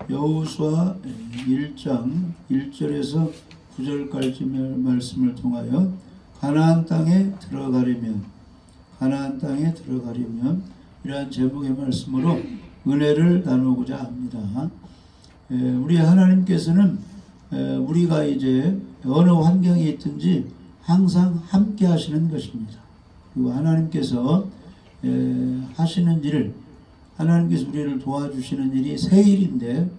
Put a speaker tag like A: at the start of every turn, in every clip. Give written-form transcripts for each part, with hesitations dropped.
A: 여호수아 1장 1절에서 9절까지 말씀을 통하여 가나안 땅에 들어가려면 이러한 제목의 말씀으로 은혜를 나누고자 합니다. 우리 하나님께서는 우리가 이제 어느 환경에 있든지 항상 함께 하시는 것입니다. 그리고 하나님께서 하시는 일을, 하나님께서 우리를 도와주시는 일이 새 일인데,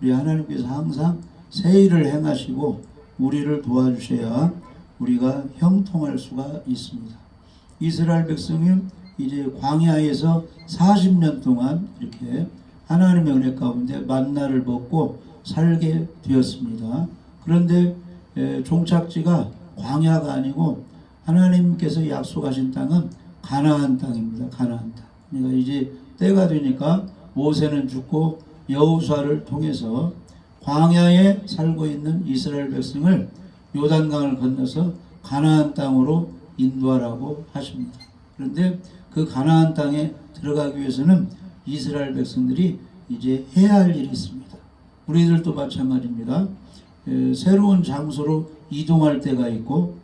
A: 우리 하나님께서 항상 새 일을 행하시고 우리를 도와주셔야 우리가 형통할 수가 있습니다. 이스라엘 백성이 이제 광야에서 40년 동안 이렇게 하나님의 은혜 가운데 만나를 먹고 살게 되었습니다. 그런데 종착지가 광야가 아니고 하나님께서 약속하신 땅은 가나안 땅입니다. 가나안 땅. 그러니까 이제 때가 되니까 모세는 죽고 여호수아를 통해서 광야에 살고 있는 이스라엘 백성을 요단강을 건너서 가나안 땅으로 인도하라고 하십니다. 그런데 그 가나안 땅에 들어가기 위해서는 이스라엘 백성들이 이제 해야 할 일이 있습니다. 우리들도 마찬가지입니다. 새로운 장소로 이동할 때가 있고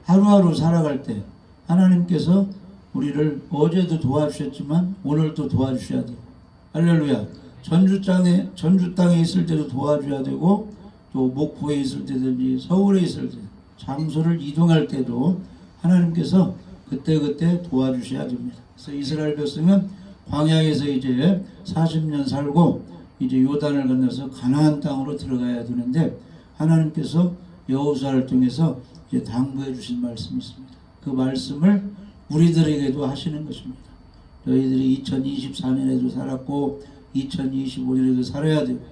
A: 하루하루 살아갈 때 하나님께서 우리를 어제도 도와주셨지만 오늘도 도와주셔야 돼요. 할렐루야. 전주 땅에 있을 때도 도와줘야 되고, 또 목포에 있을 때든지 서울에 있을 때 장소를 이동할 때도 하나님께서 그때그때 도와주셔야 됩니다. 그래서 이스라엘 백성은 광야에서 이제 40년 살고 이제 요단을 건너서 가나안 땅으로 들어가야 되는데, 하나님께서 여호수아를 통해서 이제 당부해 주신 말씀이 있습니다. 그 말씀을 우리들에게도 하시는 것입니다. 너희들이 2024년에도 살았고 2025년에도 살아야 되고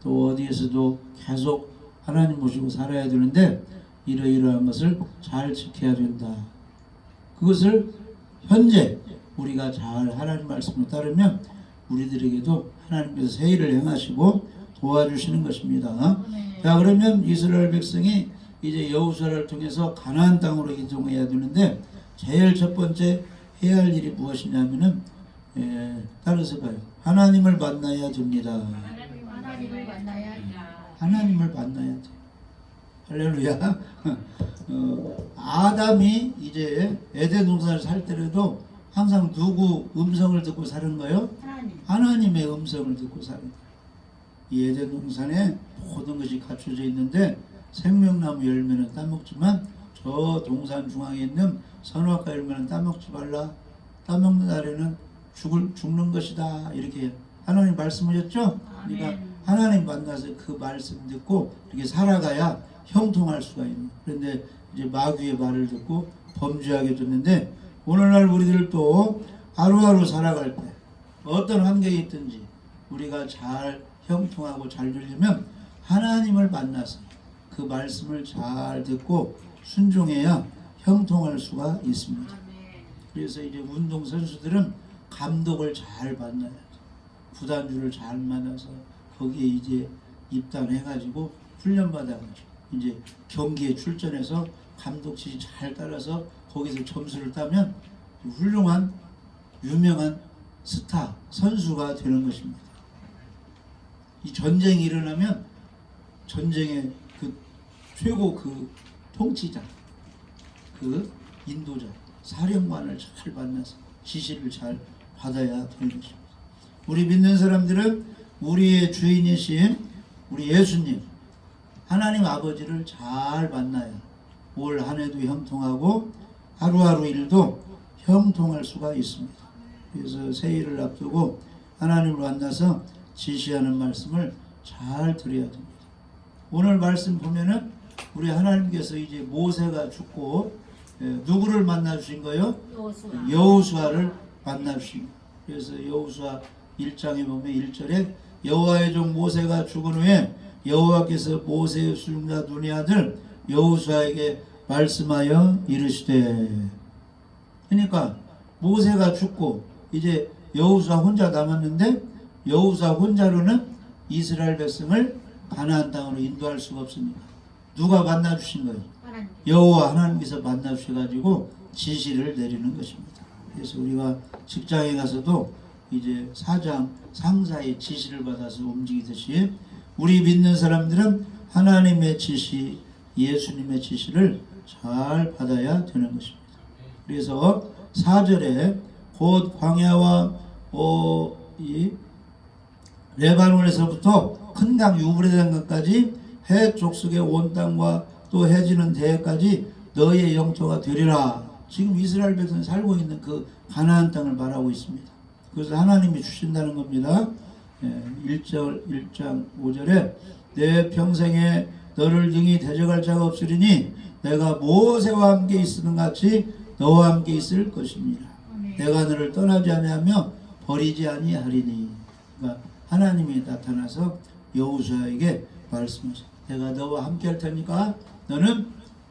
A: 또 어디에서도 계속 하나님 모시고 살아야 되는데, 이러이러한 것을 잘 지켜야 된다. 그것을 현재 우리가 잘 하나님 말씀을 따르면 우리들에게도 하나님께서 새 일을 행하시고 도와주시는 것입니다. 자, 그러면 이스라엘 백성이 이제 여호수아를 통해서 가나안 땅으로 이동해야 되는데, 제일 첫 번째 해야 할 일이 무엇이냐면은 따라서 봐요. 하나님을 만나야 됩니다. 하나님을 만나야 돼요. 할렐루야. 아담이 이제 에덴 동산을 살 때라도 항상 누구 음성을 듣고 사는 거예요? 하나님의 음성을 듣고 사는 거예요. 이 에덴 동산에 모든 것이 갖춰져 있는데 생명나무 열매는 따먹지만 저 동산 중앙에 있는 선악과 열매는 따먹지 말라. 따먹는 날에는 죽는 것이다. 이렇게 하나님 말씀하셨죠? 그러니까 하나님 만나서 그 말씀 듣고 이렇게 살아가야 형통할 수가 있는. 그런데 이제 마귀의 말을 듣고 범죄하게 됐는데, 오늘날 우리들도 하루하루 살아갈 때 어떤 환경에 있든지 우리가 잘 형통하고 잘 되려면 하나님을 만나서 그 말씀을 잘 듣고 순종해야 형통할 수가 있습니다. 그래서 이제 운동선수들은 감독을 잘 만나야 돼. 구단주를 잘 만나서 거기에 이제 입단해가지고 훈련받아가지고 이제 경기에 출전해서 감독 지시 잘 따라서 거기서 점수를 따면 훌륭한 유명한 스타 선수가 되는 것입니다. 이 전쟁이 일어나면 전쟁의 그 최고 그 통치자, 그 인도자, 사령관을 잘 만나서 지시를 잘 받아야 되는 것입니다. 우리 믿는 사람들은 우리의 주인이신 우리 예수님, 하나님 아버지를 잘 만나야 올 한 해도 형통하고 하루하루 일도 형통할 수가 있습니다. 그래서 새해를 앞두고 하나님을 만나서 지시하는 말씀을 잘 들어야 됩니다. 오늘 말씀 보면은 우리 하나님께서 이제 모세가 죽고 누구를 만나 주신 거예요? 여호수아를 만나 주신 거예요. 그래서 여호수아 1장에 보면 1절에 여호와의 종 모세가 죽은 후에 여호와께서 모세의 수종자 눈의 아들 여호수아에게 말씀하여 이르시되. 그러니까 모세가 죽고 이제 여호수아 혼자 남았는데, 여호수아 혼자로는 이스라엘 백성을 가나안 땅으로 인도할 수가 없습니다. 누가 만나 주신 거예요? 여호와 하나님께서 만나 주셔가지고 지시를 내리는 것입니다. 그래서 우리가 직장에 가서도 이제 사장, 상사의 지시를 받아서 움직이듯이 우리 믿는 사람들은 하나님의 지시, 예수님의 지시를 잘 받아야 되는 것입니다. 그래서 4절에 곧 광야와 이 레바논에서부터 큰 강 유브레스 강까지 해 족속의 온 땅과 또 해지는 대해까지 너희의 영토가 되리라. 지금 이스라엘 백성이 살고 있는 그 가나안 땅을 말하고 있습니다. 그래서 하나님이 주신다는 겁니다. 1장 5절에 내 평생에 너를 능히 대적할 자가 없으리니 내가 모세와 함께 있는 같이 너와 함께 있을 것입니다. 내가 너를 떠나지 아니하며 버리지 아니하리니. 그러니까 하나님이 나타나서 여호수아에게 말씀하셨다. 내가 너와 함께 할 테니까 너는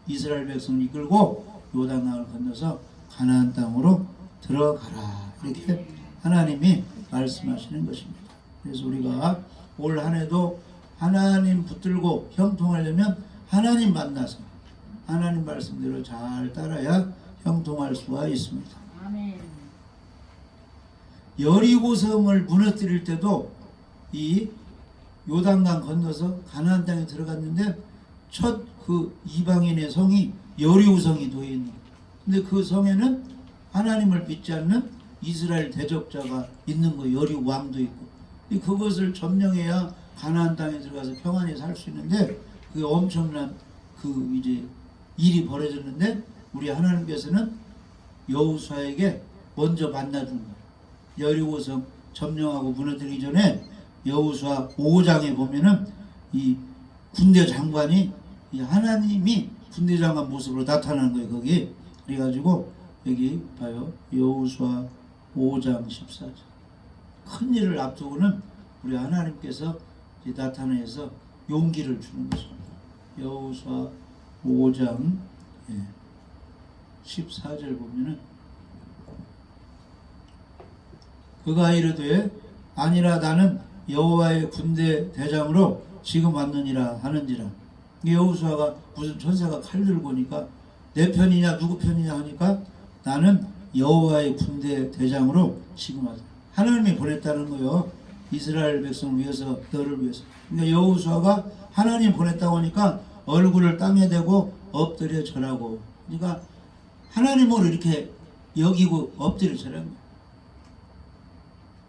A: 이스라엘 백성을 이끌고 요단강을 건너서 가나안 땅으로 들어가라. 이렇게 하나님이 말씀하시는 것입니다. 그래서 우리가 올 한 해도 하나님 붙들고 형통하려면 하나님 만나서 하나님 말씀대로 잘 따라야 형통할 수가 있습니다.
B: 아멘.
A: 여리고성을 무너뜨릴 때도 이 요단강 건너서 가나안 땅에 들어갔는데 첫 그 이방인의 성이 여리고성이 되어 있는 거예요. 근데 그 성에는 하나님을 믿지 않는 이스라엘 대적자가 있는 거예요. 여리고 왕도 있고. 그것을 점령해야 가나안 땅에 들어가서 평안히 살 수 있는데 그게 엄청난 그 이제 일이 벌어졌는데 우리 하나님께서는 여호수아에게 먼저 만나준 거예요. 여리고성 점령하고 무너뜨리기 전에 여호수아 5장에 보면은 이 군대 장관이 이 하나님이 군대 장관 모습으로 나타나는 거예요. 거기 그래가지고 여기 봐요. 여호수아 5장 14절 큰 일을 앞두고는 우리 하나님께서 나타나서 용기를 주는 것입니다. 여호수아 5장 14절 보면은 그가 이르되 아니라 나는 여호와의 군대 대장으로 지금 왔느니라 하는지라. 여호수아가 무슨 천사가 칼 들고 오니까 내 편이냐 누구 편이냐 하니까 나는 여호와의 군대 대장으로 지금 왔다. 하나님이 보냈다는 거요. 이스라엘 백성을 위해서, 너를 위해서. 그러니까 여호수아가 하나님 보냈다고 하니까 얼굴을 땅에 대고 엎드려 절하고. 그러니까 하나님을 이렇게 여기고 엎드려 절한 거예요.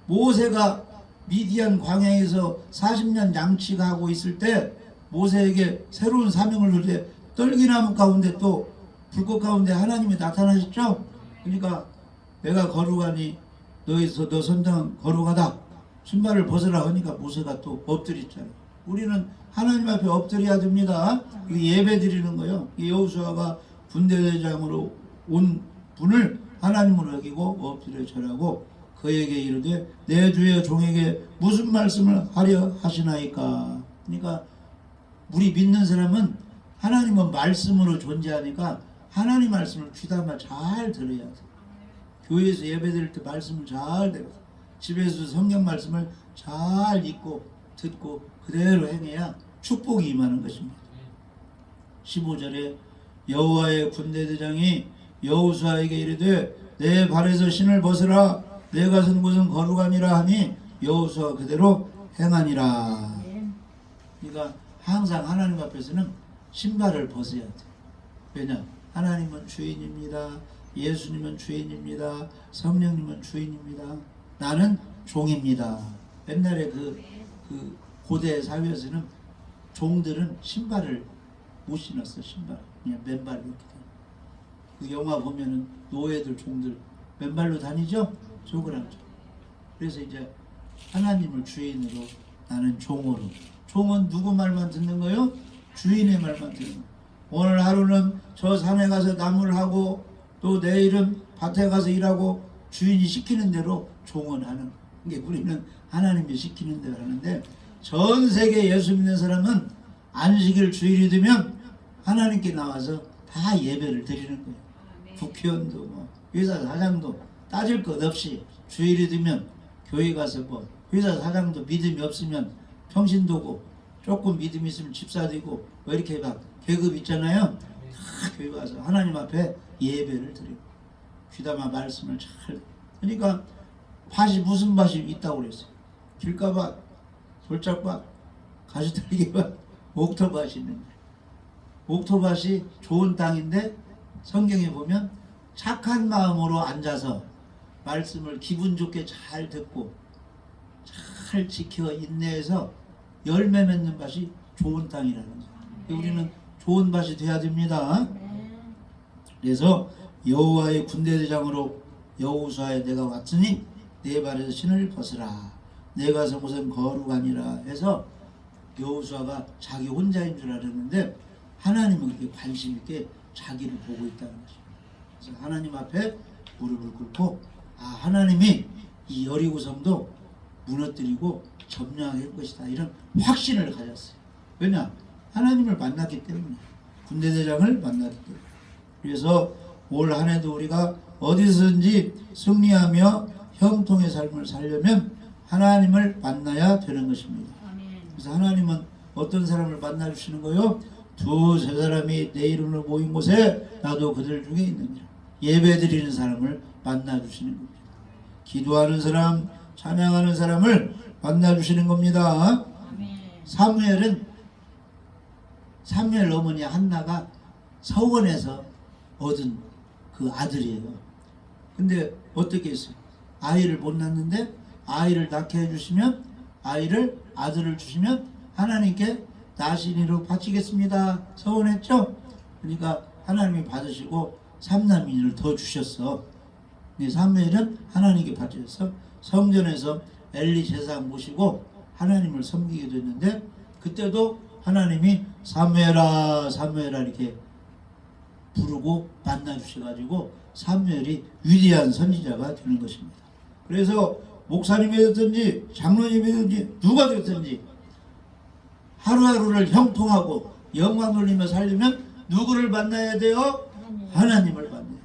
A: 모세가 미디안 광야에서 40년 양치하고 있을 때 모세에게 새로운 사명을 줄 때 떨기나무 가운데 또 불꽃 가운데 하나님이 나타나셨죠. 그러니까 내가 거룩하니 너에서 너 선당 거룩하다. 신발을 벗으라 하니까 모세가 또 엎드렸잖아요. 우리는 하나님 앞에 엎드려야 됩니다. 예배 드리는 거예요. 여호수아가 군대대장으로 온 분을 하나님으로 여기고 엎드려 절하고 그에게 이르되 내 주의 종에게 무슨 말씀을 하려 하시나이까. 그러니까 우리 믿는 사람은 하나님은 말씀으로 존재하니까 하나님 말씀을 귀담아 잘 들어야 돼. 교회에서 예배 드릴 때 말씀을 잘 들어. 집에서 성경 말씀을 잘 읽고 듣고 그대로 행해야 축복이 임하는 것입니다. 15절에 여호와의 군대대장이 여호수아에게 이르되 내 발에서 신을 벗으라. 내가 선 곳은 거룩하니라 하니 여호수아 그대로 행하니라. 그러니까 항상 하나님 앞에서는 신발을 벗어야 돼. 왜냐? 하나님은 주인입니다. 예수님은 주인입니다. 성령님은 주인입니다. 나는 종입니다. 옛날에 그 고대 사회에서는 종들은 신발을 못 신었어. 신발 그냥 맨발로 이렇게. 그 영화 보면은 노예들 종들 맨발로 다니죠. 쪼그라져. 그래서 이제 하나님을 주인으로 나는 종으로. 종은 누구 말만 듣는 거요? 주인의 말만 듣는 거예요. 오늘 하루는 저 산에 가서 나무를 하고 또 내일은 밭에 가서 일하고 주인이 시키는 대로 종은 하는 거예요. 그러니까 우리는 하나님이 시키는 대로 하는데 전 세계 예수 믿는 사람은 안식일 주일이 되면 하나님께 나와서 다 예배를 드리는 거예요. 국회의원도 뭐 회사 사장도 따질 것 없이 주일이 되면 교회 가서 뭐 회사 사장도 믿음이 없으면 평신도고 조금 믿음이 있으면 집사되고 뭐 이렇게 막 계급 있잖아요. 다 교회 가서 하나님 앞에 예배를 드리고 귀담아 말씀을 잘. 그러니까 밭이 무슨 밭이 있다고 그랬어요. 길가밭, 솔짝밭, 가시떨기밭 옥토밭이 있는 거예요. 옥토밭이 좋은 땅인데 성경에 보면 착한 마음으로 앉아서 말씀을 기분 좋게 잘 듣고 잘 지켜 인내해서 열매 맺는 밭이 좋은 땅이라는 거예요. 우리는 좋은 밭이 돼야 됩니다. 그래서 여호와의 군대대장으로 여호수아에 내가 왔으니 내 발에서 신을 벗으라. 내가 선 곳은 거룩하니라 해서 여호수아가 자기 혼자인 줄 알았는데 하나님은 그렇게 관심 있게 자기를 보고 있다는 것입니다. 그래서 하나님 앞에 무릎을 꿇고 하나님이 이 여리고 성도 무너뜨리고 점령할 것이다 이런 확신을 가졌어요. 왜냐? 하나님을 만났기 때문에, 군대대장을 만났기 때문에. 그래서 올 한 해도 우리가 어디서든지 승리하며 형통의 삶을 살려면 하나님을 만나야 되는 것입니다. 그래서 하나님은 어떤 사람을 만나주시는 거요? 두세 사람이 내 이름으로 모인 곳에 나도 그들 중에 있느니라. 예배 드리는 사람을 만나주시는 겁니다. 기도하는 사람, 찬양하는 사람을 만나주시는 겁니다. 사무엘 어머니 한나가 서원에서 얻은 그 아들이에요. 근데 어떻게 했어요? 아이를 못 낳는데 아이를 낳게 해주시면, 아들을 주시면 하나님께 나시니로 바치겠습니다 서원했죠. 그러니까 하나님이 받으시고 삼남인을 더 주셨어. 사무엘은 하나님께 바쳐서 성전에서 엘리 제사장 모시고 하나님을 섬기게 됐는데, 그때도 하나님이 사무엘아 사무엘아 이렇게 부르고 만나주셔가지고 사무엘이 위대한 선지자가 되는 것입니다. 그래서 목사님이 됐든지 장로님이 됐든지 누가 됐든지 하루하루를 형통하고 영광 돌리며 살려면 누구를 만나야 돼요? 하나님을 만나야 돼요.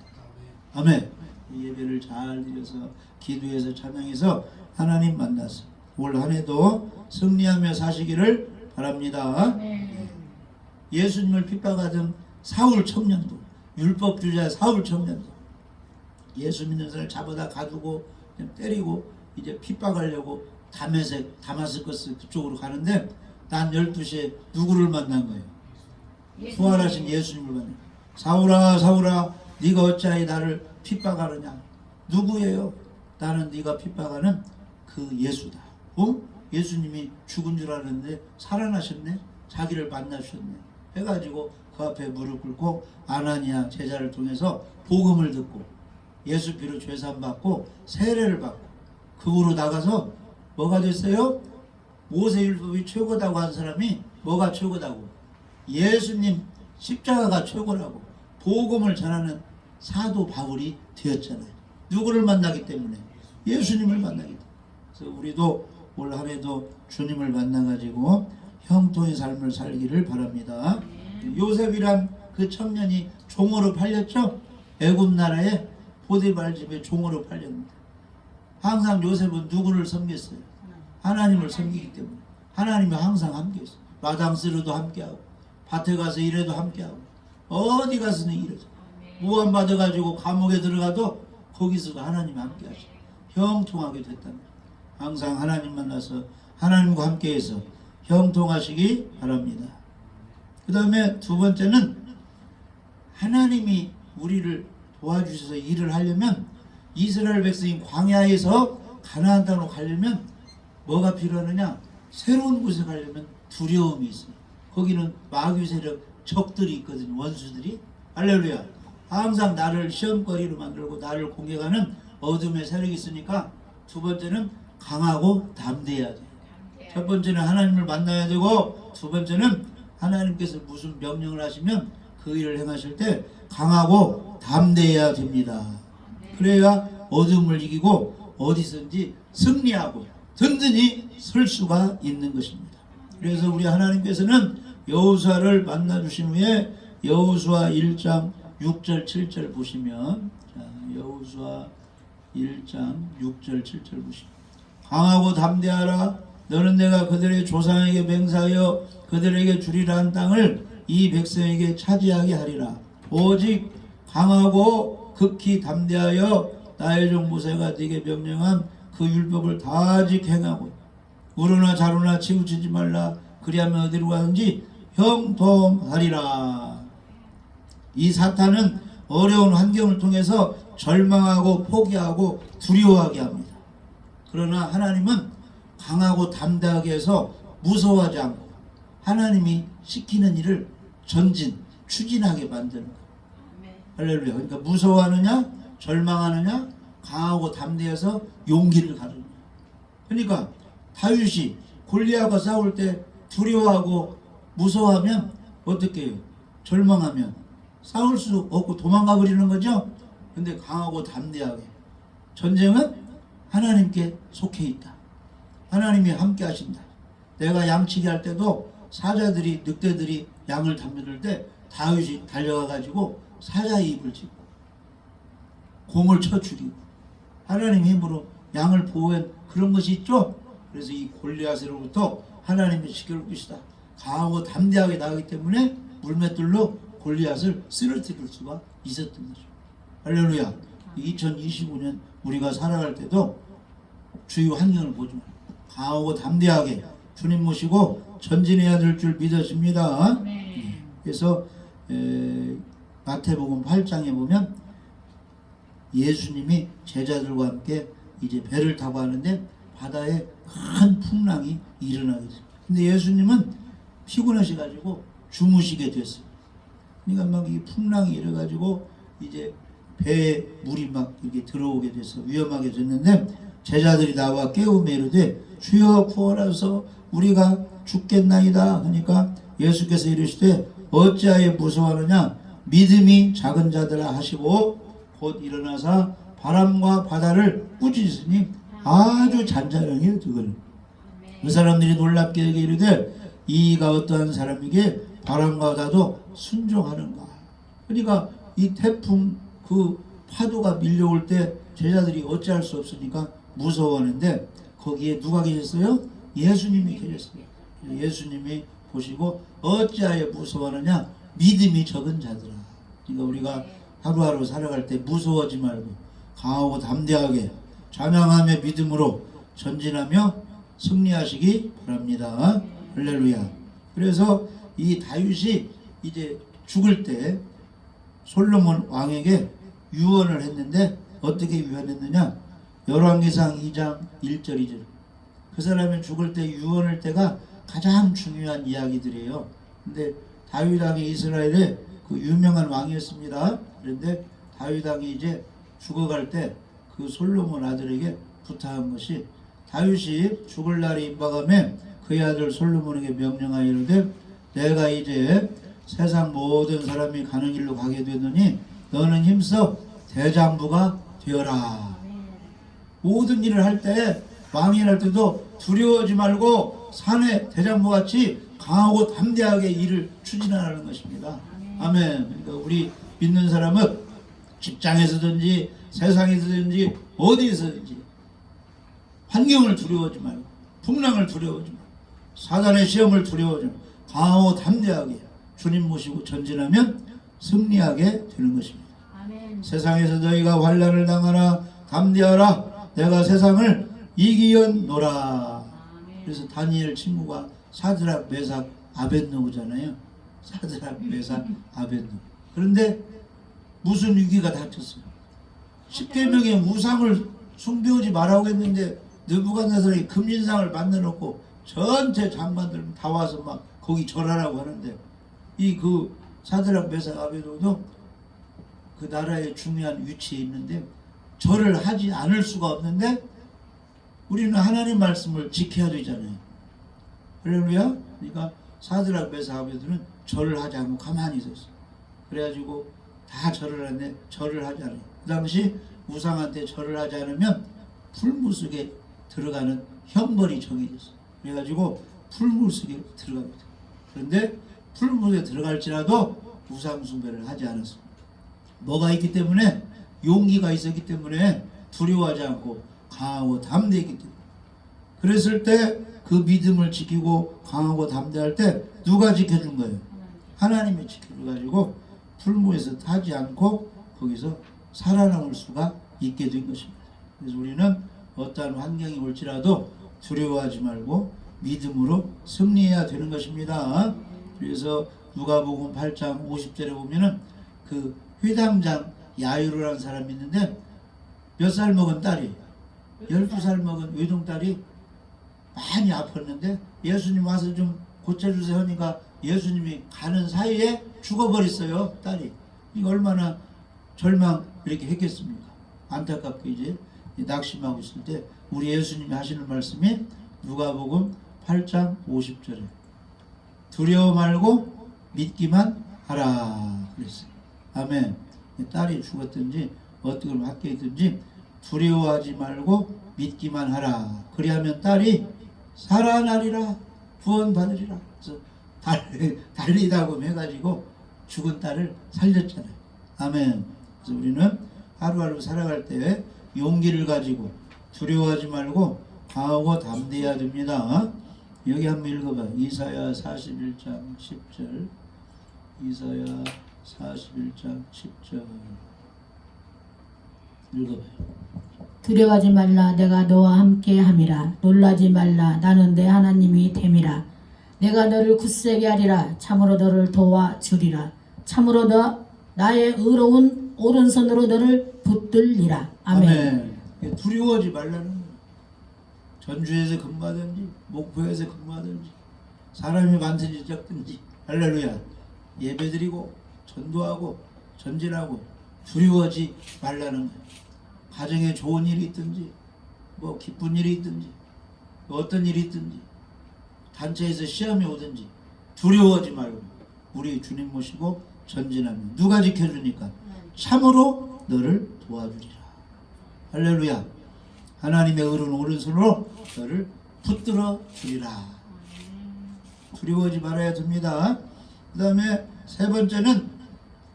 A: 아멘. 이 예배를 잘 드려서 기도해서 찬양해서 하나님 만나서 올 한 해도 승리하며 사시기를 바랍니다. 예수님을 핍박하던 사울 청년도, 율법주의자 사울 청년도 예수 믿는 사람을 잡아다 가두고 때리고 이제 핍박하려고 다마스커스 그쪽으로 가는데 난 12시에 누구를 만난 거예요? 부활하신 예수님을 만난 거예요. 사울아 사울아 네가 어찌하여 나를 핍박하느냐? 누구예요? 나는 네가 핍박하는 그 예수다. 예수님이 죽은 줄 알았는데 살아나셨네? 자기를 만나셨네? 해가지고 그 앞에 무릎 꿇고 아나니아 제자를 통해서 복음을 듣고 예수 피로 죄사함 받고 세례를 받고 그 후로 나가서 뭐가 됐어요? 모세율법이 최고다고 한 사람이 뭐가 최고다고? 예수님 십자가가 최고라고 복음을 전하는 사도 바울이 되었잖아요. 누구를 만나기 때문에? 예수님을 만나기 때문에. 그래서 우리도 올 한 해도 주님을 만나가지고 형통의 삶을 살기를 바랍니다. 요셉이란 그 청년이 종으로 팔렸죠? 애굽 나라에 보디발 집에 종으로 팔렸는데 항상 요셉은 누구를 섬겼어요? 하나님을 섬기기 때문에 하나님이 항상 함께 있어요. 마당 쓰러도 함께하고 밭에 가서 일해도 함께하고 어디 가서는 일해서 무한 받아가지고 감옥에 들어가도 거기서도 하나님이 함께하셔. 형통하게 됐다는 항상 하나님 만나서 하나님과 함께해서 형통하시기 바랍니다. 그 다음에 두 번째는 하나님이 우리를 도와주셔서 일을 하려면 이스라엘 백성이 광야에서 가나안 땅으로 가려면 뭐가 필요하느냐? 새로운 곳에 가려면 두려움이 있어요. 거기는 마귀 세력 적들이 있거든요. 원수들이. 할렐루야. 항상 나를 시험거리로 만들고 나를 공격하는 어둠의 세력이 있으니까 두 번째는 강하고 담대해야 돼요. 첫 번째는 하나님을 만나야 되고 두 번째는 하나님께서 무슨 명령을 하시면 그 일을 행하실 때 강하고 담대해야 됩니다. 그래야 어둠을 이기고 어디선지 승리하고 든든히 설 수가 있는 것입니다. 그래서 우리 하나님께서는 여호수아를 만나주신 후에 여호수아 1장 6절 7절 보시면 여호수아 1장 6절 7절 보시면 강하고 담대하라. 너는 내가 그들의 조상에게 맹세하여 그들에게 주리라 한 땅을 이 백성에게 차지하게 하리라. 오직 강하고 극히 담대하여 나의 종 모세가 네게 명령한 그 율법을 다 지켜 행하고 우르나 자르나 치우치지 말라. 그리하면 어디로 가든지 형통하리라. 이 사탄은 어려운 환경을 통해서 절망하고 포기하고 두려워하게 합니다. 그러나 하나님은 강하고 담대하게 해서 무서워하지 않고 하나님이 시키는 일을 추진하게 만드는 거예요. 할렐루야. 그러니까 무서워하느냐, 절망하느냐, 강하고 담대해서 용기를 가르는 거예요. 그러니까 다윗이 골리앗과 싸울 때 두려워하고 무서워하면 어떻게 해요? 절망하면 싸울 수 없고 도망가 버리는 거죠. 근데 강하고 담대하게, 전쟁은 하나님께 속해 있다. 하나님이 함께 하신다. 내가 양치기 할 때도 사자들이, 늑대들이 양을 담을 때 다윗이 달려가 가지고 사자의 입을 짚고 곰을 쳐 죽이고 하나님 힘으로 양을 보호한 그런 것이 있죠. 그래서 이 골리앗으로부터 하나님이 지킬 것이다. 강하고 담대하게 나가기 때문에 물맷돌로 골리앗을 쓰러뜨릴 수가 있었던 거죠. 할렐루야. 2025년 우리가 살아갈 때도 주위 환경을 보지 말고 강하고 담대하게 주님 모시고 전진해야 될 줄 믿어집니다. 그래서 마태복음 8장에 보면 예수님이 제자들과 함께 이제 배를 타고 하는데 바다에 큰 풍랑이 일어나게 됐어요. 근데 예수님은 피곤하셔가지고 주무시게 됐어요. 그러니까 막 이 풍랑이 일어가지고 이제 배에 물이 막 이렇게 들어오게 돼서 위험하게 됐는데 제자들이 나와 깨우며 이르되 주여 구원하소서 우리가 죽겠나이다 하니까 예수께서 이르시되 어찌하여 무서워하느냐 믿음이 작은 자들아 하시고 곧 일어나사 바람과 바다를 꾸짖으니 아주 잔잔하게 그거는 그 사람들이 놀랍게 이르되 이가 어떠한 사람에게 바람과 바다도 순종하는가. 그러니까 이 태풍 그 파도가 밀려올 때 제자들이 어찌할 수 없으니까 무서워하는데 거기에 누가 계셨어요? 예수님이 계셨어요. 예수님이 보시고 어찌하여 무서워하느냐 믿음이 적은 자들아. 그러니까 우리가 하루하루 살아갈 때 무서워하지 말고 강하고 담대하게 찬양하며 믿음으로 전진하며 승리하시기 바랍니다. 할렐루야. 그래서 이 다윗이 이제 죽을 때 솔로몬 왕에게 유언을 했는데 어떻게 유언했느냐? 열왕기상 2장 1절 2절. 그 사람이 죽을 때 유언할 때가 가장 중요한 이야기들이에요. 근데 다윗 왕이 이스라엘의 그 유명한 왕이었습니다. 그런데 다윗 왕이 이제 죽어갈 때 그 솔로몬 아들에게 부탁한 것이 다윗이 죽을 날이 임박하며 그의 아들 솔로몬에게 명령하여 이르되 내가 이제 세상 모든 사람이 가는 길로 가게 되더니 너는 힘써 대장부가 되어라. 모든 일을 할 때 왕이 할 때도 두려워하지 말고 산의 대장부같이 강하고 담대하게 일을 추진하라는 것입니다. 아멘. 그러니까 우리 믿는 사람은 직장에서든지 세상에서든지 어디에서든지 환경을 두려워하지 말고 풍랑을 두려워하지 말고 사단의 시험을 두려워하지 말고 강하고 담대하게 주님 모시고 전진하면 승리하게 되는 것입니다. 아멘. 세상에서 너희가 환난을 당하라 담대하라 내가 세상을 이기었노라. 그래서 다니엘 친구가 사드락 메삭 아벳느고잖아요. 사드락 메삭 아벳느고. 그런데 무슨 위기가 닥쳤어요? 10계명의 우상을 숭배하지 말라고 했는데 느부갓네살이 금신상을 만들어놓고 전체 장관들 다 와서 막 거기 절하라고 하는데 이 그 사드락 메삭 아벳느고도 그 나라의 중요한 위치에 있는데 절을 하지 않을 수가 없는데 우리는 하나님 말씀을 지켜야 되잖아요. 할렐루야. 그러니까 사드락 메삭 아벳느고는 절을 하지 않고 가만히 있었어요. 그래가지고 다 절을 했는데 절을 하지 않아요. 그 당시 우상한테 절을 하지 않으면 풀무 속에 들어가는 형벌이 정해졌어요. 그래가지고 풀무 속에 들어갑니다. 그런데 풀무 속에 들어갈지라도 우상 숭배를 하지 않았습니다. 뭐가 있기 때문에? 용기가 있었기 때문에 두려워하지 않고 강하고 담대했기 때문에. 그랬을 때 그 믿음을 지키고 강하고 담대할 때 누가 지켜준 거예요? 하나님이 지켜줘가지고 풀무에서 타지 않고 거기서 살아남을 수가 있게 된 것입니다. 그래서 우리는 어떠한 환경이 올지라도 두려워하지 말고 믿음으로 승리해야 되는 것입니다. 그래서 누가복음 8장 50절에 보면은 그 회당장 야이로라는 사람이 있는데 몇 살 먹은 딸이 12살 먹은 외동딸이 많이 아팠는데 예수님 와서 좀 고쳐주세요 하니까 예수님이 가는 사이에 죽어버렸어요. 딸이. 이거 얼마나 절망 이렇게 했겠습니까? 안타깝게 이제 낙심하고 있을 때 우리 예수님이 하시는 말씀이 누가복음 8장 50절에 두려워 말고 믿기만 하라 그랬어요. 아멘. 딸이 죽었든지 어떻게 학교했든지 두려워하지 말고 믿기만 하라. 그리하면 딸이 살아나리라 구원받으리라. 그래서 달리다고 해가지고 죽은 딸을 살렸잖아요. 아멘. 그래서 우리는 하루하루 살아갈 때 용기를 가지고 두려워하지 말고 강하고 담대해야 됩니다. 여기 한번 읽어봐. 이사야 41장 10절. 이사야 41장 10절 읽어봐요.
B: 두려워하지 말라. 내가 너와 함께 함이라. 놀라지 말라. 나는 내 하나님이 됨이라. 내가 너를 굳세게 하리라. 참으로 너를 도와주리라. 참으로 나의 의로운 오른손으로 너를 붙들리라. 아멘.
A: 아멘. 두려워하지 말라는 거예요. 전주에서 근무하든지 목포에서 근무하든지 사람이 많든지 적든지 할렐루야 예배드리고 전도하고 전진하고 두려워하지 말라는 거예요. 가정에 좋은 일이 있든지 뭐 기쁜 일이 있든지 어떤 일이 있든지 단체에서 시험이 오든지 두려워하지 말고 우리 주님 모시고 전진하면 누가 지켜주니까 참으로 너를 도와주리라. 할렐루야. 하나님의 의로운 오른손으로 너를 붙들어 주리라. 두려워하지 말아야 됩니다. 그 다음에 세 번째는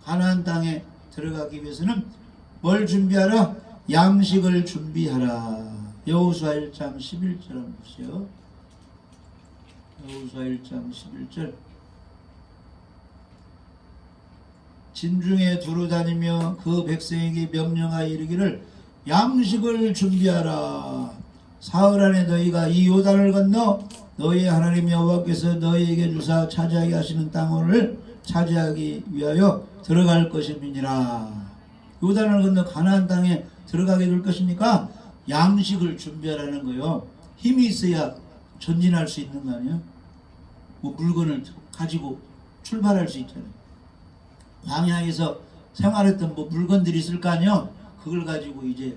A: 가나안 땅에 들어가기 위해서는 뭘 준비하라? 양식을 준비하라. 여호수아 1장 11절 한번 보세요. 여호수아 1장 11절. 진중에 두루 다니며 그 백성에게 명령하여 이르기를 양식을 준비하라. 사흘 안에 너희가 이 요단을 건너 너희의 하나님 여호와께서 너희에게 주사 차지하게 하시는 땅을 차지하기 위하여 들어갈 것임이니라. 요단을 건너 가나안 땅에 들어가게 될 것이니까 양식을 준비하라는 거요. 힘이 있어야 전진할 수 있는 거 아니에요? 뭐 물건을 가지고 출발할 수 있잖아요. 광야에서 생활했던 뭐 물건들이 있을 거 아니에요? 그걸 가지고 이제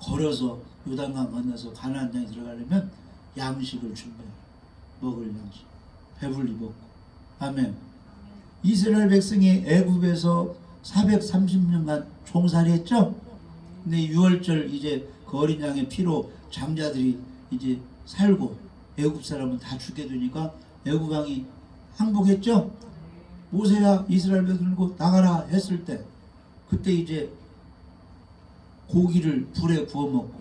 A: 걸어서 요단강 건너서 가나안 땅에 들어가려면 양식을 준비해. 먹을 양식. 배불리 먹고. 아멘. 이스라엘 백성이 애굽에서 430년간 종살이 했죠? 근데 6월절 이제 그 어린 양의 피로 장자들이 이제 살고 애굽 사람은 다 죽게 되니까 애굽 왕이 항복했죠? 모세야 이스라엘 백성 들고 나가라 했을 때 그때 이제 고기를 불에 구워 먹고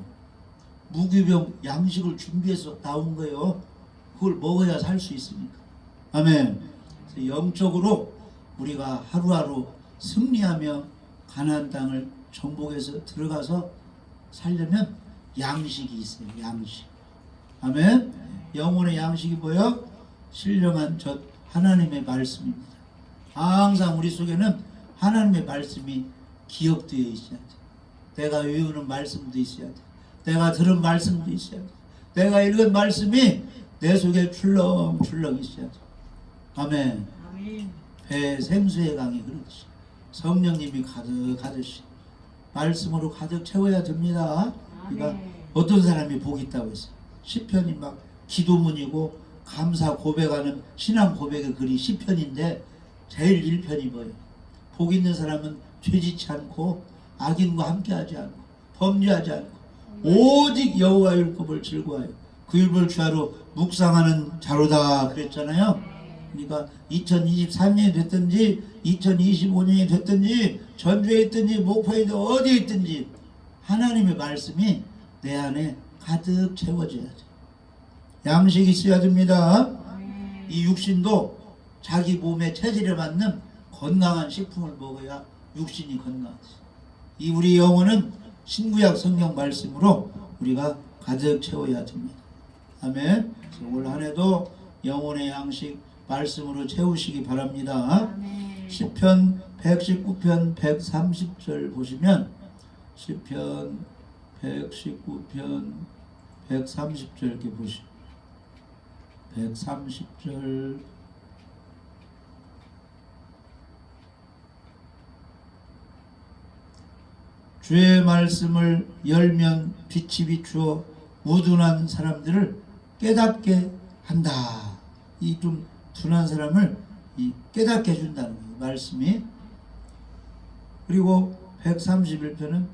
A: 무기병 양식을 준비해서 나온 거예요. 그걸 먹어야 살 수 있으니까. 아멘. 그래서 영적으로 우리가 하루하루 승리하며 가나안 땅을 정복해서 들어가서 살려면 양식이 있어요. 양식. 아멘. 영혼의 양식이 뭐예요? 신령한 젖 하나님의 말씀입니다. 항상 우리 속에는 하나님의 말씀이 기억되어 있어야 돼. 내가 외우는 말씀도 있어야 돼. 내가 들은 말씀도 있어야 돼. 내가 읽은 말씀이 내 속에 출렁출렁 있어야 돼. 아멘. 배 생수의 강이 그렇지. 성령님이 가득하듯이 말씀으로 가득 채워야 됩니다. 그러니까 어떤 사람이 복이 있다고 했어요. 시편이 막 기도문이고 감사 고백하는 신앙 고백의 글이 시편인데 제일 1편이 뭐예요? 복 있는 사람은 죄짓지 않고 악인과 함께하지 않고 범죄하지 않고 오직 여호와의 율법을 즐거워하여 그 율법을 주하로 묵상하는 자로다 그랬잖아요. 그러니까 2023년이 됐든지 2025년이 됐든지 전주에 있든지 목포에 있든지 어디에 있든지 하나님의 말씀이 내 안에 가득 채워져야 돼. 양식이 있어야 됩니다. 이 육신도 자기 몸의 체질에 맞는 건강한 식품을 먹어야 육신이 건강하지. 이 우리 영혼은 신구약 성경 말씀으로 우리가 가득 채워야 됩니다. 아멘. 올 한해도 영혼의 양식 말씀으로 채우시기 바랍니다. 시편 119편 130절 보시면 시편 119편 130절 이렇게 보시면 130절 주의 말씀을 열면 빛이 비추어 우둔한 사람들을 깨닫게 한다. 이 좀 둔한 사람을 깨닫게 해준다는 거예요. 말씀이. 그리고 131편은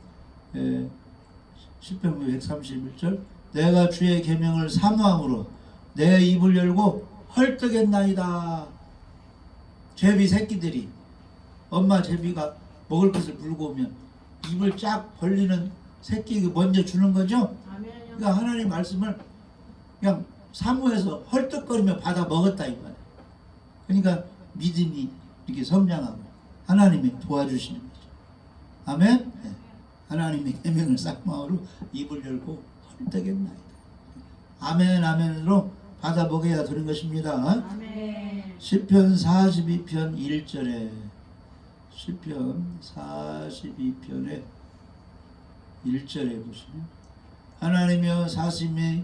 A: 10편 131절 내가 주의 계명을 사모함으로 내 입을 열고 헐떡했나이다. 제비 새끼들이 엄마 제비가 먹을 것을 물고 오면 입을 쫙 벌리는 새끼가 먼저 주는 거죠. 그러니까 하나님 말씀을 그냥 사모해서 헐떡거리며 받아 먹었다 이 말이에요. 그러니까 믿음이 이렇게 성장하고 하나님이 도와주시는 거죠. 아멘. 네. 하나님의 계명을 사모하러 입을 열고 헐떡했나이다. 아멘 아멘으로 받아 먹어야 되는 것입니다.
B: 아멘.
A: 시편 42편 1절에 시편 42편의 1절에 보시면 하나님이여 사심이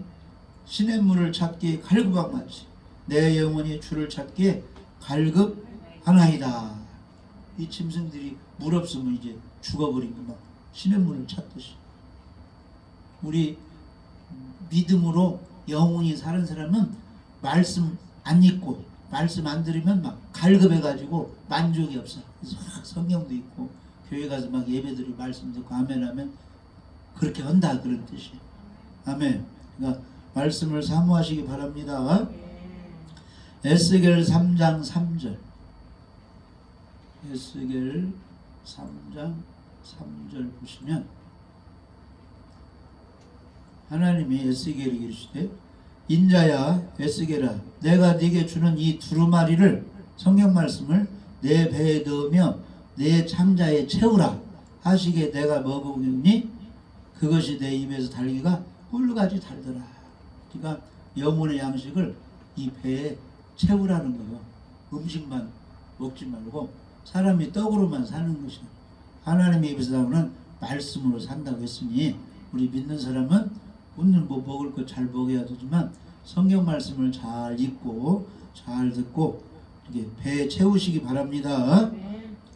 A: 시냇물을 찾기에 갈급함같이 내 영혼이 주를 찾기에 갈급하나이다. 이 짐승들이 물 없으면 이제 죽어버린 거 막 시냇물을 찾듯이 우리 믿음으로 영혼이 사는 사람은 말씀 안 읽고 말씀 안 들으면 막 갈급해가지고 만족이 없어. 그래서 막 성경도 있고 교회 가서 막 예배드리고 말씀 듣고 아멘 하면 그렇게 한다 그런 뜻이에요. 아멘. 그러니까 말씀을 사모하시기 바랍니다. 에스겔 3장 3절 에스겔 3장 3절 보시면 하나님이 에스겔에게 이르시되 인자야 에스겔아 내가 네게 주는 이 두루마리를 성경 말씀을 내 배에 넣으며 내 창자에 채우라 하시게 내가 먹으니 그것이 내 입에서 달기가 꿀같이 달더라. 그러니까 영혼의 양식을 이 배에 채우라는 거예요. 음식만 먹지 말고 사람이 떡으로만 사는 것이 하나님의 입에서 나오는 말씀으로 산다고 했으니 우리 믿는 사람은 오늘 뭐 먹을 거 잘 먹어야 되지만 성경 말씀을 잘 읽고 잘 듣고 이렇게 배에 채우시기 바랍니다.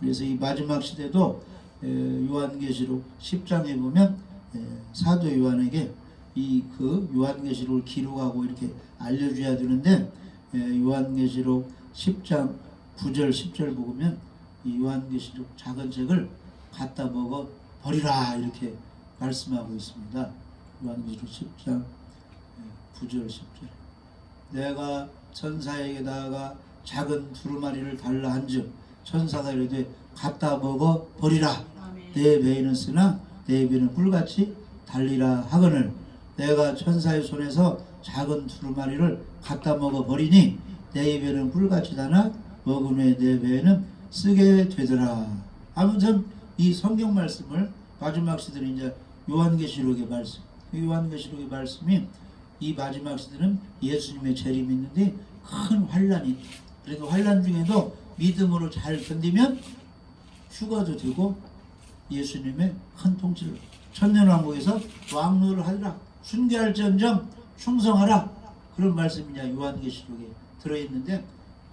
A: 그래서 이 마지막 시대도 요한계시록 10장에 보면 사도 요한에게 이 그 요한계시록을 기록하고 이렇게 알려줘야 되는데 요한계시록 10장 9절 10절 보면 이 요한계시록 작은 책을 갖다 먹어 버리라 이렇게 말씀하고 있습니다. 요한계시록 10장 9절 10절 내가 천사에게 다가 작은 두루마리를 달라 한즉 천사가 이르되 갖다 먹어 버리라. 내 배에는 쓰나 내 배는 꿀같이 달리라 하거늘 내가 천사의 손에서 작은 두루마리를 갖다 먹어 버리니 내 입에는 꿀같이 달아 먹은 후에 내 배에는 쓰게 되더라. 아무튼 이 성경 말씀을 마지막 시대는 이제 요한계시록의 말씀 요한계시록의 말씀이 이 마지막 시대는 예수님의 재림이 있는데 큰 환란이 있다. 그러니까 환란 중에도 믿음으로 잘 견디면 휴가도 되고 예수님의 큰 통치를 천년왕국에서 왕노를 하리라. 순교할지언정 충성하라. 그런 말씀이 이제 요한계시록에 들어있는데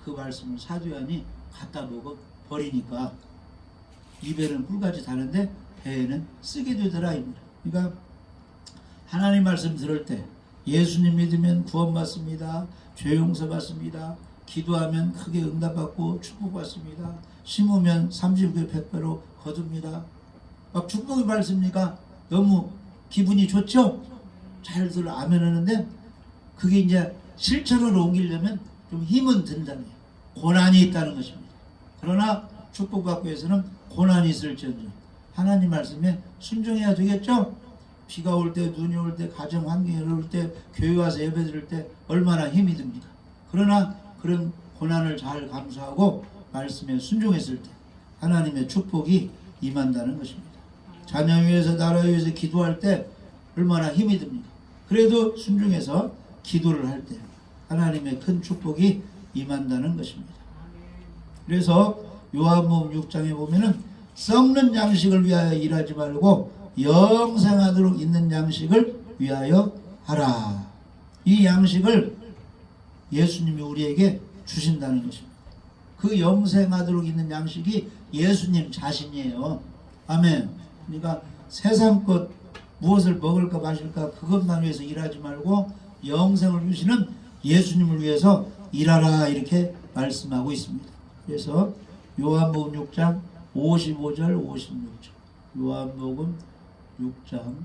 A: 그 말씀을 사도 요한이 갖다 먹어 버리니까 입에는 꿀같이 다는데 배에는 쓰게 되더라. 그러니까 하나님 말씀 들을 때 예수님 믿으면 구원받습니다. 죄 용서받습니다. 기도하면 크게 응답받고 축복받습니다. 심으면 30배 100배로 거둡니다. 막 축복의 말씀이니까 너무 기분이 좋죠? 잘 들어 아멘 하는데 그게 이제 실천으로 옮기려면 좀 힘은 든다는 거예요. 고난이 있다는 것입니다. 그러나 축복받기 위해서는 고난이 있을지언정 하나님 말씀에 순종해야 되겠죠? 비가 올 때, 눈이 올 때, 가정 환경이 어려울 때, 교회 와서 예배 드릴 때 얼마나 힘이 듭니까? 그러나 그런 고난을 잘 감수하고 말씀에 순종했을 때 하나님의 축복이 임한다는 것입니다. 자녀 위해서 나라 위해서 기도할 때 얼마나 힘이 듭니까? 그래도 순종해서 기도를 할 때 하나님의 큰 축복이 임한다는 것입니다. 그래서 요한복음 6장에 보면은 썩는 양식을 위하여 일하지 말고 영생하도록 있는 양식을 위하여 하라. 이 양식을 예수님이 우리에게 주신다는 것입니다. 그 영생하도록 있는 양식이 예수님 자신이에요. 아멘. 그러니까 세상 것 무엇을 먹을까 마실까 그것만 위해서 일하지 말고 영생을 주시는 예수님을 위해서 일하라 이렇게 말씀하고 있습니다. 그래서 요한복음 6장 55절 56절 요한복음 6장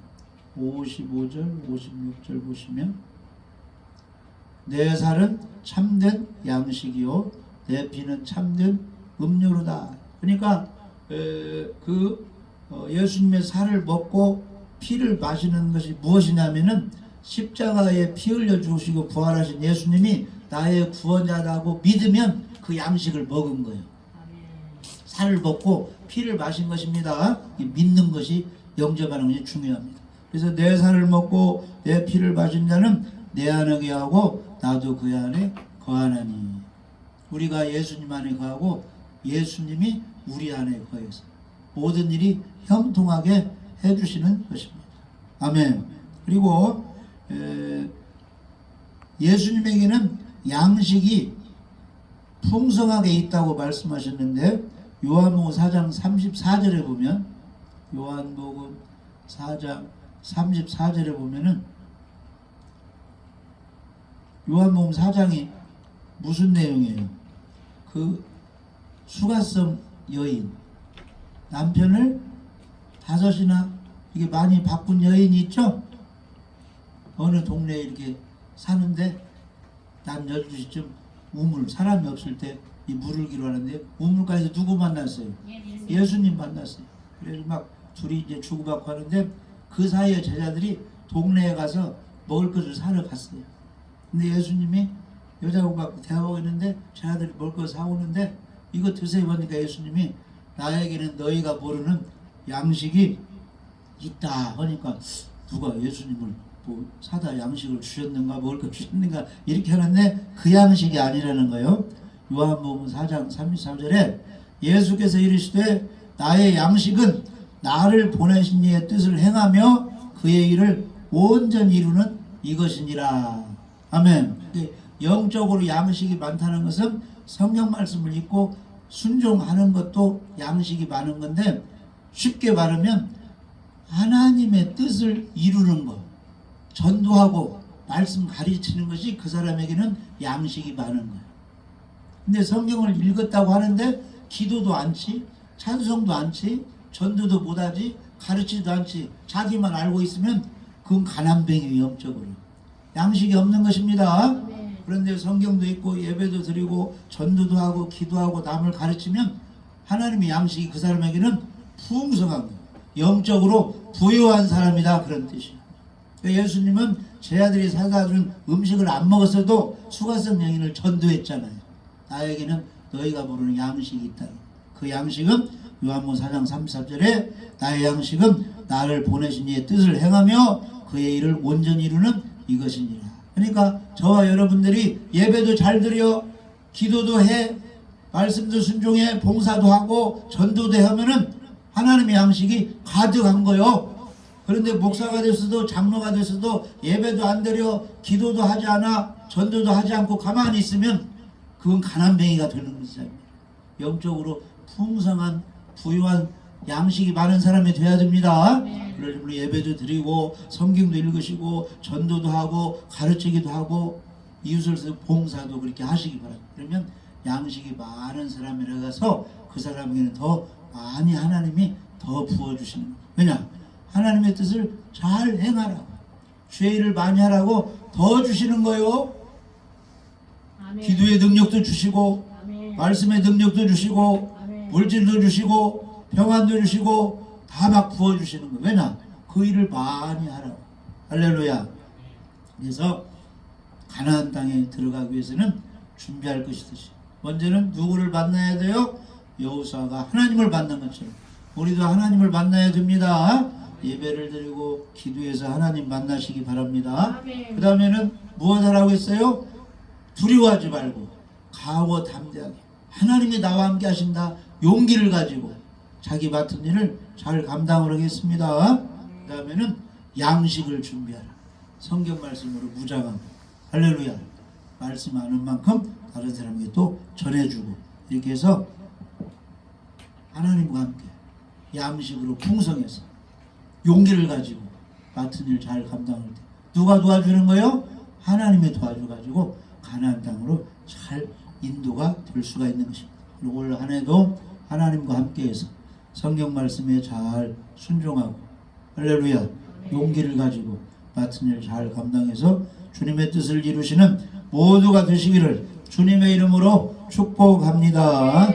A: 55절 56절 보시면 내 살은 참된 양식이요 내 피는 참된 음료로다. 그러니까 예수님의 살을 먹고 피를 마시는 것이 무엇이냐면은 십자가에 피 흘려 주시고 부활하신 예수님이 나의 구원자라고 믿으면 그 양식을 먹은 거예요. 살을 먹고 피를 마신 것입니다. 믿는 것이 영접하는 것이 중요합니다. 그래서 내 살을 먹고 내 피를 마신 자는 내 안에 거하고 나도 그 안에 거하나니. 우리가 예수님 안에 거하고 예수님이 우리 안에 거해서 모든 일이 형통하게 해주시는 것입니다. 아멘. 그리고 예수님에게는 양식이 풍성하게 있다고 말씀하셨는데 요한복음 4장 34절에 보면 요한복음 4장 34절에 보면은 요한복음 4장이 무슨 내용이에요? 그 수가성 여인 남편을 5이나 이게 많이 바꾼 여인이 있죠? 어느 동네에 이렇게 사는데 낮 12시쯤 우물 사람이 없을 때 이 물을 기로 하는데 우물가에서 누구 만났어요? 예수님 만났어요. 그래서 막 둘이 이제 주고받고 하는데 그 사이에 제자들이 동네에 가서 먹을 것을 사러 갔어요. 근데 예수님이 여자하고 막 대화하고 있는데 제자들이 먹을 거 사오는데 이거 드세요 보니까 예수님이 나에게는 너희가 모르는 양식이 있다 하니까 누가 예수님을 뭐 사다 양식을 주셨는가 먹을 거 주셨는가 이렇게 하는데 그 양식이 아니라는 거예요. 요한복음 4장 33절에 예수께서 이르시되 나의 양식은 나를 보내신 이의 뜻을 행하며 그의 일을 온전히 이루는 이것이니라. 아멘. 영적으로 양식이 많다는 것은 성경 말씀을 읽고 순종하는 것도 양식이 많은 건데 쉽게 말하면 하나님의 뜻을 이루는 것, 전도하고 말씀 가르치는 것이 그 사람에게는 양식이 많은 거예요. 근데 성경을 읽었다고 하는데 기도도 않지, 찬송도 않지, 전도도 못하지, 가르치지도 않지, 자기만 알고 있으면 그건 가난뱅이 영적으로 양식이 없는 것입니다. 그런데 성경도 읽고 예배도 드리고 전도도 하고 기도하고 남을 가르치면 하나님의 양식이 그 사람에게는 풍성한 거예요. 영적으로 부유한 사람이다 그런 뜻이에요. 예수님은 제 아들이 사다 준 음식을 안 먹었어도 수가성 여인을 전도했잖아요. 나에게는 너희가 모르는 양식이 있다. 그 양식은 요한복음 4장 33절에 나의 양식은 나를 보내신 이의 뜻을 행하며 그의 일을 온전히 이루는 이것이니라. 그러니까 저와 여러분들이 예배도 잘 드려 기도도 해 말씀도 순종해 봉사도 하고 전도도 하면은 하나님의 양식이 가득한 거요. 그런데 목사가 됐어도 장로가 됐어도 예배도 안 드려 기도도 하지 않아 전도도 하지 않고 가만히 있으면 그건 가난뱅이가 되는 것이잖아요. 영적으로 풍성한 부유한 양식이 많은 사람이 돼야 됩니다. 그러려면 예배도 드리고 성경도 읽으시고 전도도 하고 가르치기도 하고 이웃을 봉사도 그렇게 하시기 바랍니다. 그러면 양식이 많은 사람이라서 그 사람에게는 더 많이 하나님이 더 부어주시는 거예요. 왜냐? 하나님의 뜻을 잘 행하라고 주의 일을 많이 하라고 더 주시는 거예요. 아멘. 기도의 능력도 주시고 아멘. 말씀의 능력도 주시고 아멘. 물질도 주시고 평안도 주시고 다 막 부어주시는 거예요. 왜냐? 그 일을 많이 하라고. 할렐루야. 그래서 가나안 땅에 들어가기 위해서는 준비할 것이듯이 먼저는 누구를 만나야 돼요? 여호수아가 하나님을 만난 것처럼 우리도 하나님을 만나야 됩니다. 예배를 드리고 기도해서 하나님 만나시기 바랍니다.
B: 아멘.
A: 그 다음에는 무엇 하라고 했어요? 두려워하지 말고 강하고 담대하게 하나님이 나와 함께 하신다 용기를 가지고 자기 맡은 일을 잘 감당을 하겠습니다. 그 다음에는 양식을 준비하라. 성경 말씀으로 무장하고 할렐루야. 말씀 아는 만큼 다른 사람에게 또 전해주고 이렇게 해서 하나님과 함께 양식으로 풍성해서 용기를 가지고 맡은 일 잘 감당할 때 누가 도와주는 거예요? 하나님이 도와줘가지고 가나안 땅으로 잘 인도가 될 수가 있는 것입니다. 그리고 올 한 해도 하나님과 함께해서 성경 말씀에 잘 순종하고 할렐루야 용기를 가지고 맡은 일 잘 감당해서 주님의 뜻을 이루시는 모두가 되시기를 주님의 이름으로 축복합니다.